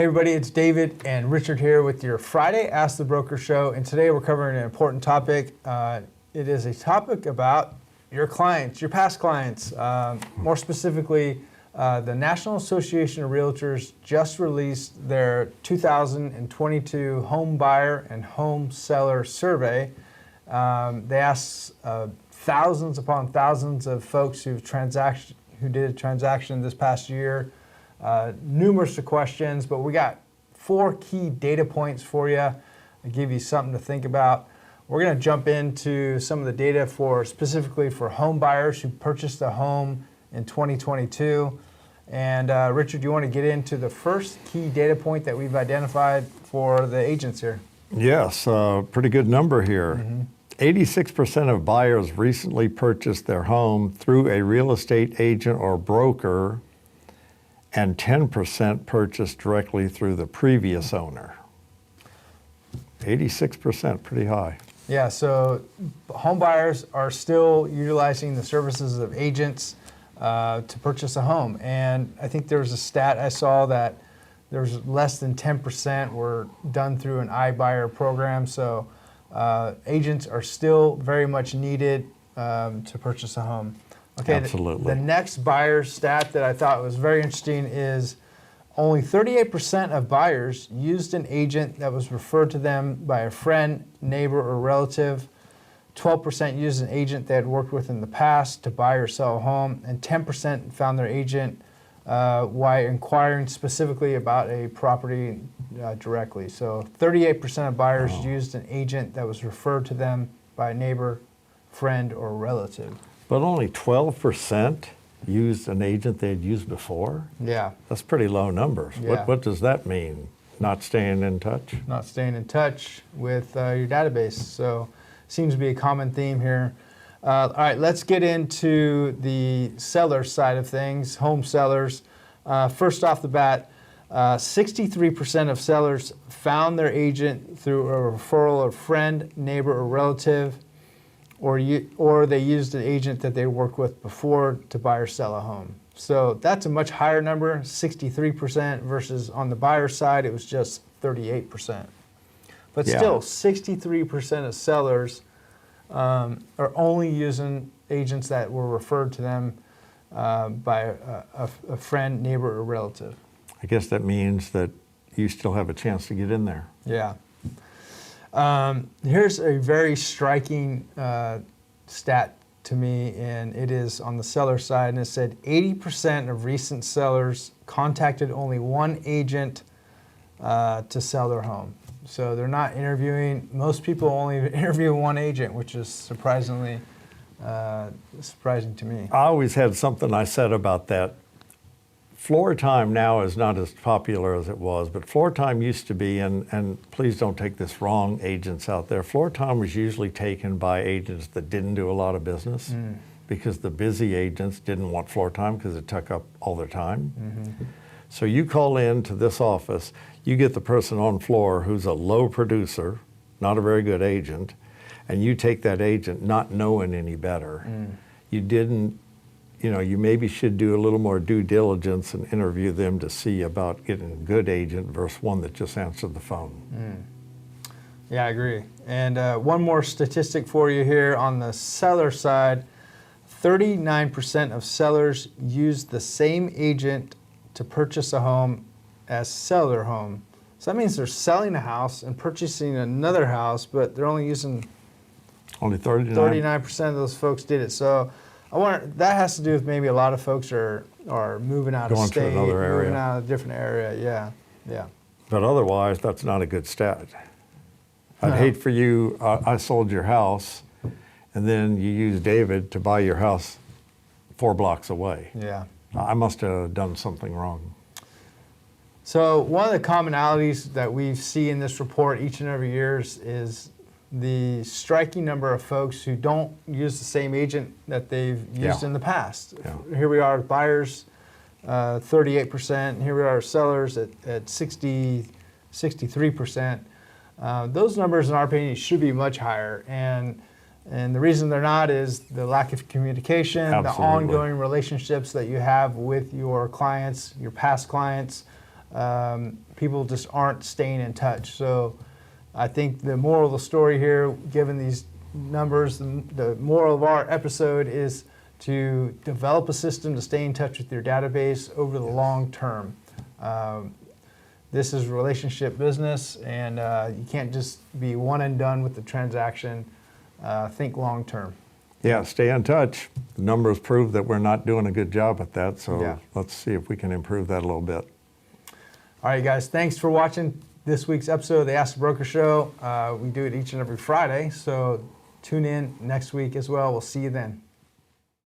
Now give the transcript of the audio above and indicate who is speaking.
Speaker 1: Hey everybody, it's David and Richard here with your Friday Ask the Broker show, and today we're covering an important topic. It is a topic about your clients, your past clients. More specifically, the National Association of Realtors just released their 2022 Home Buyer and Home Seller Survey. They asked thousands upon thousands of folks who did a transaction this past year. Numerous of questions, but we got 4 key data points for you. I'll give you something to think about. We're going to jump into some of the data specifically for home buyers who purchased a home in 2022. And Richard, do you want to get into the first key data point that we've identified for the agents here?
Speaker 2: Yes, pretty good number here. 86% of buyers recently purchased their home through a real estate agent or broker, and 10% purchased directly through the previous owner. 86%, pretty high.
Speaker 1: Yeah, so home buyers are still utilizing the services of agents to purchase a home. And I think there was a stat I saw that there's less than 10% were done through an iBuyer program. So agents are still very much needed to purchase a home. Okay,
Speaker 2: absolutely.
Speaker 1: The next buyer stat that I thought was very interesting is only 38% of buyers used an agent that was referred to them by a friend, neighbor, or relative. 12% used an agent they had worked with in the past to buy or sell a home, and 10% found their agent while inquiring specifically about a property directly. So 38% of buyers used an agent that was referred to them by a neighbor, friend, or relative.
Speaker 2: But only 12% used an agent they had used before?
Speaker 1: Yeah.
Speaker 2: That's pretty low numbers.
Speaker 1: Yeah.
Speaker 2: What does that mean? Not staying in touch?
Speaker 1: Not staying in touch with your database. So seems to be a common theme here. All right, let's get into the seller side of things, home sellers. First off the bat, 63% of sellers found their agent through a referral of friend, neighbor, or relative, or they used an agent that they worked with before to buy or sell a home. So that's a much higher number, 63%, versus on the buyer side, it was just 38%. But still, 63% of sellers are only using agents that were referred to them by a friend, neighbor, or relative.
Speaker 2: I guess that means that you still have a chance to get in there.
Speaker 1: Yeah. Here's a very striking stat to me, and it is on the seller side, and it said 80% of recent sellers contacted only one agent to sell their home. So they're not interviewing. Most people only interview one agent, which is surprising to me.
Speaker 2: I always had something I said about that. Floor time now is not as popular as it was, but floor time used to be, and please don't take this wrong, agents out there, floor time was usually taken by agents that didn't do a lot of business because the busy agents didn't want floor time because it took up all their time. So you call in to this office, you get the person on floor who's a low producer, not a very good agent, and you take that agent not knowing any better. You maybe should do a little more due diligence and interview them to see about getting a good agent versus one that just answered the phone.
Speaker 1: Yeah, I agree. And one more statistic for you here on the seller side, 39% of sellers use the same agent to purchase a home as sell their home. So that means they're selling a house and purchasing another house, but they're only using
Speaker 2: only
Speaker 1: 39% of those folks did it. So I wonder, that has to do with maybe a lot of folks are moving out of state,
Speaker 2: to another area.
Speaker 1: moving out of a different area. Yeah.
Speaker 2: But otherwise, that's not a good stat. I'd hate for you, I sold your house, and then you used David to buy your house 4 blocks away.
Speaker 1: Yeah.
Speaker 2: I must have done something wrong.
Speaker 1: So one of the commonalities that we see in this report each and every year is the striking number of folks who don't use the same agent that they've used in the past.
Speaker 2: Yeah.
Speaker 1: Here we are with buyers, 38%. Here we are sellers at 63%. Those numbers, in our opinion, should be much higher. And the reason they're not is the lack of communication, the ongoing relationships that you have with your clients, your past clients. people just aren't staying in touch. So I think the moral of the story here, given these numbers, the moral of our episode is to develop a system to stay in touch with your database over the long term. This is relationship business, and you can't just be one and done with the transaction. Think long term.
Speaker 2: Yeah, stay in touch. The numbers prove that we're not doing a good job at that, so
Speaker 1: Yeah.
Speaker 2: let's see if we can improve that a little bit.
Speaker 1: All right, guys, thanks for watching this week's episode of the Ask the Broker Show. We do it each and every Friday, so tune in next week as well. We'll see you then.